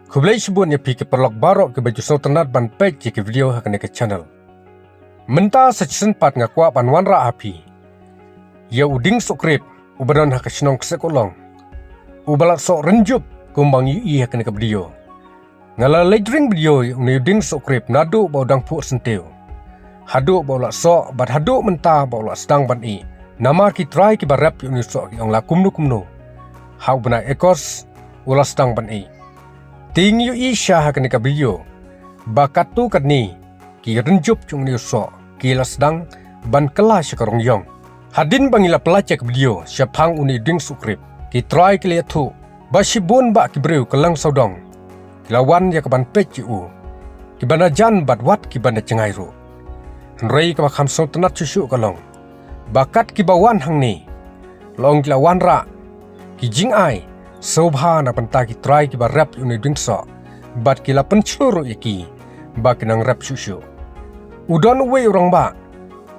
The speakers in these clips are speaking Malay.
Kublai sebut ya pi ke perlok barok ke baju sultanat ban page ke video hakane ke channel. Menta season pat ngakwa pan wanra api. Ya uding sokrip ubaran hak senong sekolong. Ubalat sok renjup kumbang yu hakane ke video. Ngala ledring video ni uding sokrip nadu baudang pu senteu. Haduk baulak sok bat haduk menta baulak sedang ban i. Nama ki try ki barap yu sok yang la kumnu. Hau bena ekos ula sedang ban i. Ting yu isya hakane ka video. Bakat tu kat ni ki renjup chung ni sok ki la sedang ban kela sekarong yong. Hadin bangila pelacak video syapang uni ding sukrip. Ki try ki liat tu. Basibun ba ki breu kelang saudong. Kilawan ya kaban pech yu. Ki bana jan bat wat ki bana cengai ru. Henrei ka bakam sultanat cucu kalong. Bakat ki bawan hang ni. Long kilawan ra. Ki jing ai. Sobha na panta ki try ki ba rap uni dingso. Bat ki la pencuru yaki. Ba ki nang rap cucu. Udon uwe orang ba.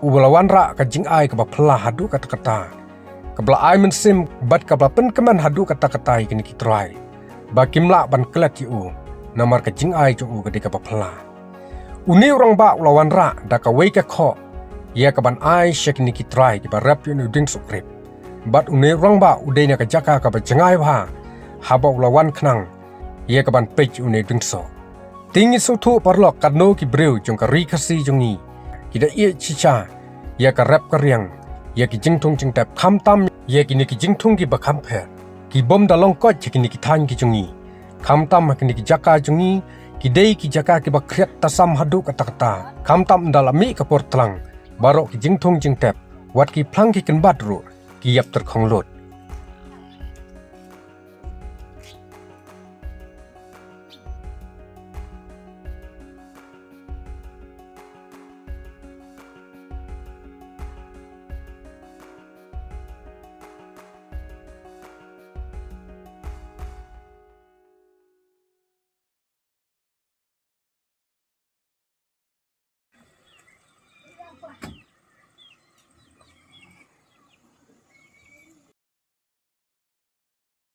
Ubalawan ra ka jing ai ka ba pelah hadu kata-kata. Kabla ai mensim bat ka ba penkeman hadu kata-kata kini ki try. Ba kimla ban kelat yu. Namar ka jing ai cu ketika ba pelah. Uni orang ba ulawan ra da ka wei ka kho. Ia ka ban ai syek ni ki try ki ba rap uni ding sukrip. Bat uni orang ba udai ka jaka ka ba jengai ba. Haba ulawan kenang. Ia ka ban page uni ding so. Tingi sutu parlok kadno ki breu jong ka ri kasi jong ni. Kida ia cica. Ia ka rap ka riang. Ia ki jingtung jing tap kham tam. Ia ki ni ki jingtung ki ba kham pher. Ki bom da long kot ki ni ki than ki jong ni. Kham tam ki ni ki jaka jong ni. Ki dei ki jaka ki ba kriat tasam hadu kata-kata. Kham tam dalami ka por tlang. Barok ki jingtung jing tap. Wat ki plang ki ken badru. Ki yap terkhong lot.